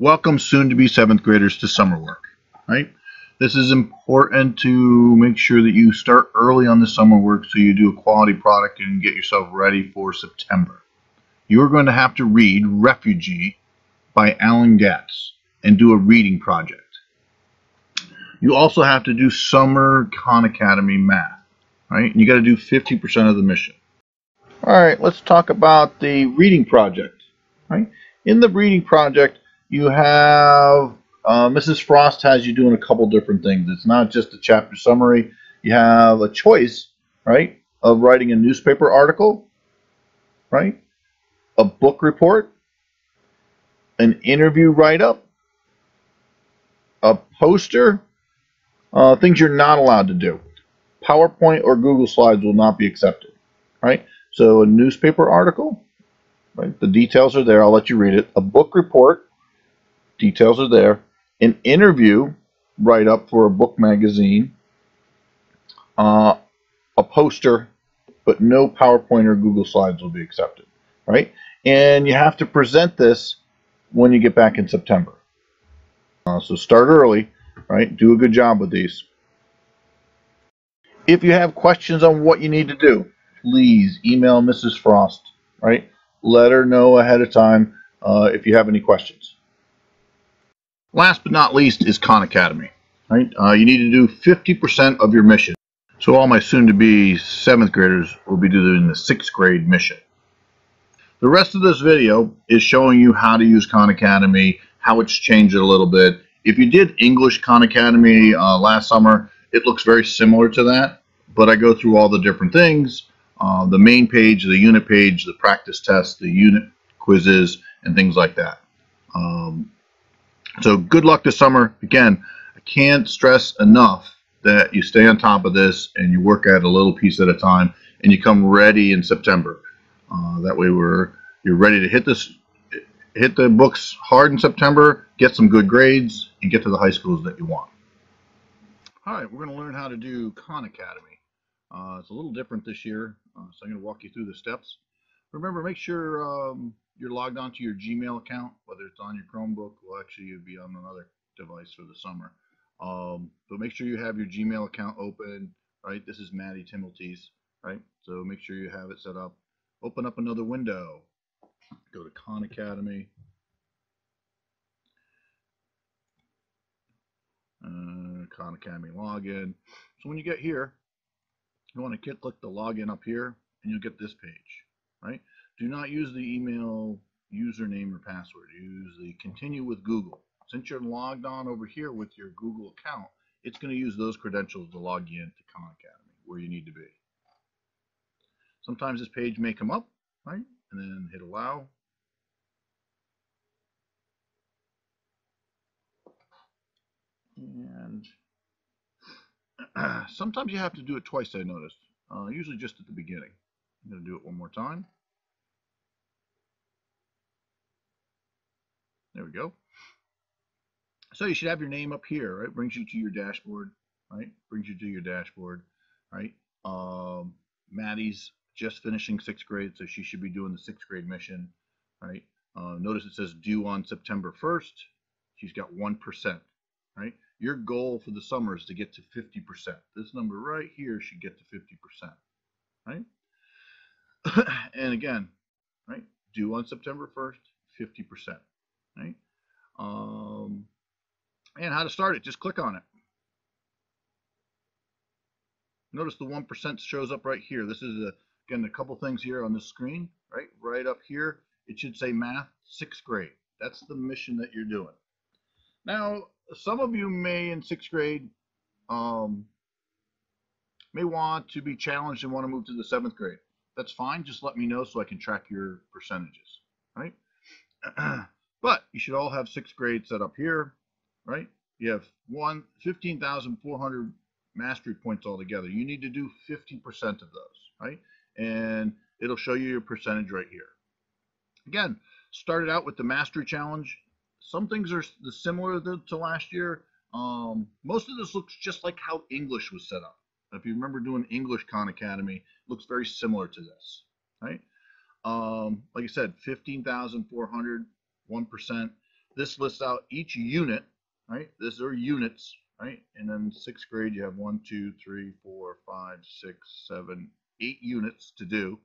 Welcome soon to be 7th graders to summer work, right? This is important to make sure that you start early on the summer work so you do a quality product and get yourself ready for September. You're going to have to read Refugee by Alan Gatz and do a reading project. You also have to do Summer Khan Academy math, right? And you got to do 50% of the mission. All right, let's talk about the reading project, right? In the reading project, you have Mrs. Frost has you doing a couple different things. It's not just a chapter summary. You have a choice, right, of writing a newspaper article, right, a book report, an interview write-up, a poster, things you're not allowed to do. PowerPoint or Google Slides will not be accepted, right? So a newspaper article, right, the details are there. I'll let you read it. A book report, details are there. An interview write-up for a book magazine, a poster, but no PowerPoint or Google Slides will be accepted, right? And you have to present this when you get back in September. So start early, right? Do a good job with these. If you have questions on what you need to do, please email Mrs. Frost, right? Let her know ahead of time if you have any questions. Last but not least is Khan Academy, right? You need to do 50% of your mission. So all my soon-to-be 7th graders will be doing the 6th grade mission. The rest of this video is showing you how to use Khan Academy, how it's changed a little bit. If you did English Khan Academy last summer, it looks very similar to that, but I go through all the different things, the main page, the unit page, the practice test, the unit quizzes, and things like that. So good luck this summer. Again, I can't stress enough that you stay on top of this and you work at a little piece at a time and you come ready in September. That way you're ready to hit the books hard in September, get some good grades, and get to the high schools that you want. All right, we're going to learn how to do Khan Academy. It's a little different this year, so I'm going to walk you through the steps. Remember, make sure you're logged onto your Gmail account, whether it's on your Chromebook. Well, actually, you'd be on another device for the summer. But make sure you have your Gmail account open, right? This is Maddie Timmelties, right? So make sure you have it set up. Open up another window. Go to Khan Academy. Khan Academy login. So when you get here, you want to click the login up here, and you'll get this page, right? Do not use the email username or password. Use the continue with Google. Since you're logged on over here with your Google account, it's going to use those credentials to log you into Khan Academy, where you need to be. Sometimes this page may come up, right? And then hit allow. And sometimes you have to do it twice, I noticed. Usually just at the beginning. I'm going to do it one more time. There we go. So you should have your name up here, right? Brings you to your dashboard, right? Brings you to your dashboard, right? Maddie's just finishing 6th grade, so she should be doing the 6th grade mission, right? Notice it says due on September 1st. She's got 1%, right? Your goal for the summer is to get to 50%. This number right here should get to 50%, right? And again, right? Due on September 1st, 50%, right? And how to start it, just click on it. Notice the 1% shows up right here. This is, again, a couple things here on the screen, right? Right up here, it should say math 6th grade. That's the mission that you're doing. Now, some of you may in 6th grade may want to be challenged and want to move to the 7th grade. That's fine. Just let me know so I can track your percentages, right? But you should all have 6th grade set up here, right? You have 15,400 mastery points altogether. You need to do 50% of those, right? And it'll show you your percentage right here. Again, started out with the mastery challenge. Some things are similar to last year. Most of this looks just like how English was set up. If you remember doing English Khan Academy, it looks very similar to this, right? Like I said, 15,400, 1%. This lists out each unit, right? These are units, right? And then 6th grade, you have 1, 2, 3, 4, 5, 6, 7, 8 units to do.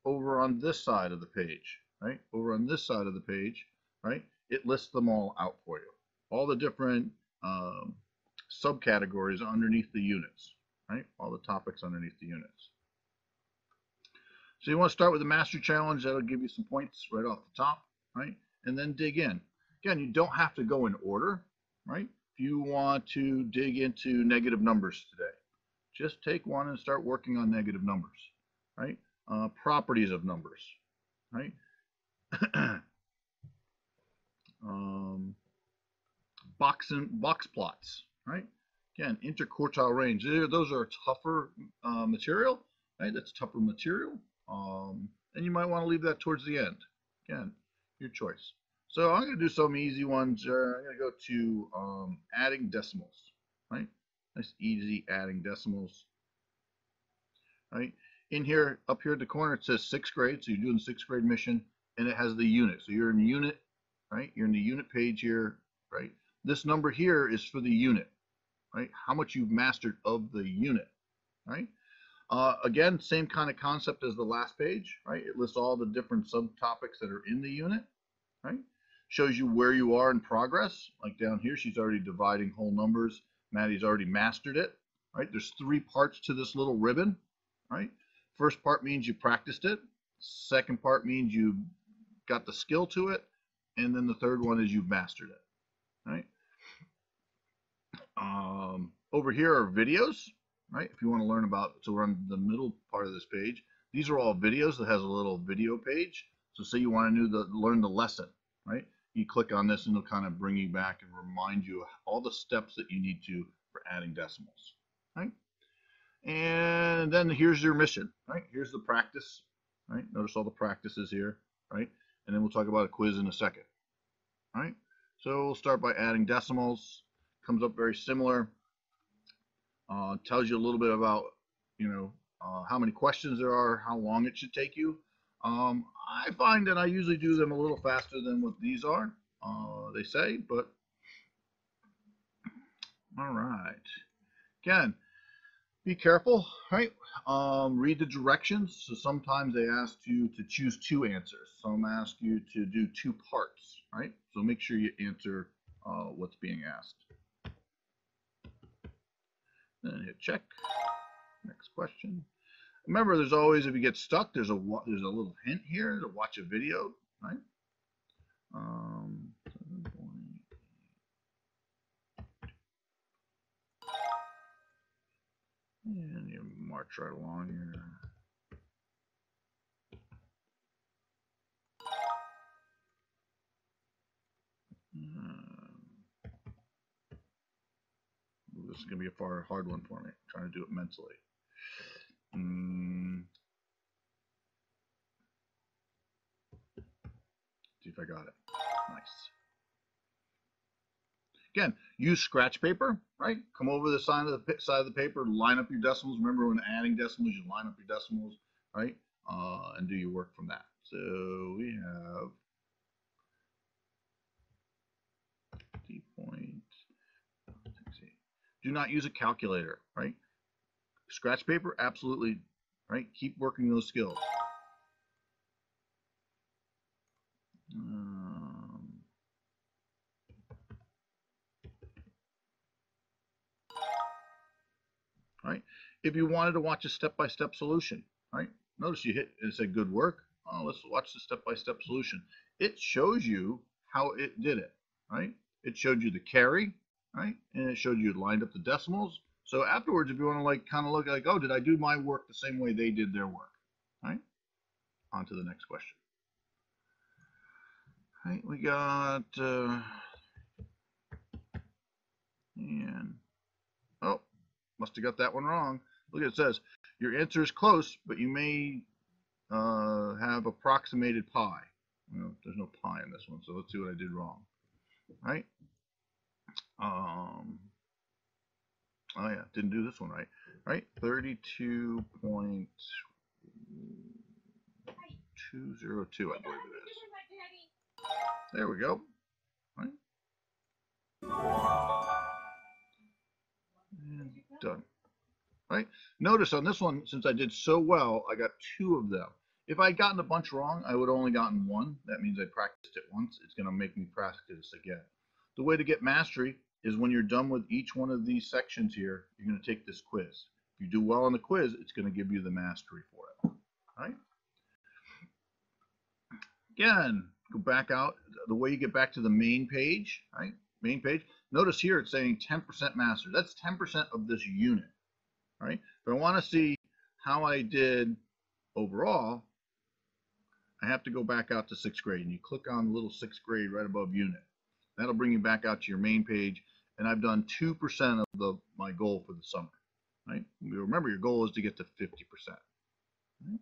Over on this side of the page, right? Over on this side of the page, right? It lists them all out for you. All the different subcategories underneath the units, right? All the topics underneath the units. So you want to start with the Master Challenge. That'll give you some points right off the top, right? And then dig in. Again, you don't have to go in order, right? If you want to dig into negative numbers today, just take one and start working on negative numbers, right? Properties of numbers, right? Box plots, right? Again, interquartile range. Those are tougher material, right? That's tougher material. And you might want to leave that towards the end. Again, your choice. So I'm going to do some easy ones. I'm going to go to adding decimals, right? Nice, easy adding decimals, right? In here, up here at the corner, it says 6th grade. So you're doing the 6th grade mission, and it has the unit. So you're in the unit, right? You're in the unit page here, right? This number here is for the unit, right? How much you've mastered of the unit, right? Again, same kind of concept as the last page, right? It lists all the different subtopics that are in the unit, right? Shows you where you are in progress. Like down here, she's already dividing whole numbers. Maddie's already mastered it, right? There's 3 parts to this little ribbon, right? First part means you practiced it. Second part means you got the skill to it. And then the third one is you've mastered it, right? Over here are videos, right? If you want to learn about, so we're on the middle part of this page. These are all videos that has a little video page. So say you want to learn the lesson, right? You click on this and it'll kind of bring you back and remind you of all the steps that you need to for adding decimals, right? And then here's your mission, right? Here's the practice, right? Notice all the practices here, right? And then we'll talk about a quiz in a second, right? So we'll start by adding decimals. Comes up very similar. Tells you a little bit about, how many questions there are, how long it should take you. I find that I usually do them a little faster than what these are, they say, but all right. Again, be careful, right? Read the directions. So sometimes they ask you to choose 2 answers. Some ask you to do 2 parts, right? So make sure you answer what's being asked. Then hit check. Next question. Remember, there's always, if you get stuck, there's a little hint here to watch a video, right? 7.8. And you march right along here. This is going to be a hard one for me. I'm trying to do it mentally. See if I got it. Nice. Again, use scratch paper, right? Come over the side of the paper, line up your decimals. Remember, when adding decimals, you line up your decimals, right? And do your work from that. So we have D-point. Do not use a calculator, right? Scratch paper, absolutely, right? Keep working those skills. Right? If you wanted to watch a step-by-step solution, right? Notice you hit, it said good work. Oh, let's watch the step-by-step solution. It shows you how it did it, right? It showed you the carry, right? And it showed you lined up the decimals. So afterwards, if you want to kind of look like, oh, did I do my work the same way they did their work, right? On to the next question. Right, we got, and, oh, must have got that one wrong. Look, it says, your answer is close, but you may have approximated pi. Well, there's no pi in this one, so let's see what I did wrong. Right? Oh yeah, didn't do this one right. Right? 32.202, I believe it is. There we go. right? And done. Right? Notice on this one, since I did so well, I got 2 of them. If I'd gotten a bunch wrong, I would have only gotten 1. That means I practiced it once. It's going to make me practice again. The way to get mastery is when you're done with each one of these sections here, you're going to take this quiz. If you do well on the quiz, it's going to give you the mastery for it. All right? Again, go back out. The way you get back to the main page, right? Main page. Notice here it's saying 10% master. That's 10% of this unit. Right? If I want to see how I did overall, I have to go back out to 6th grade, and you click on the little 6th grade right above unit. That'll bring you back out to your main page, and I've done 2% of my goal for the summer. Right? Remember, your goal is to get to 50%. Right?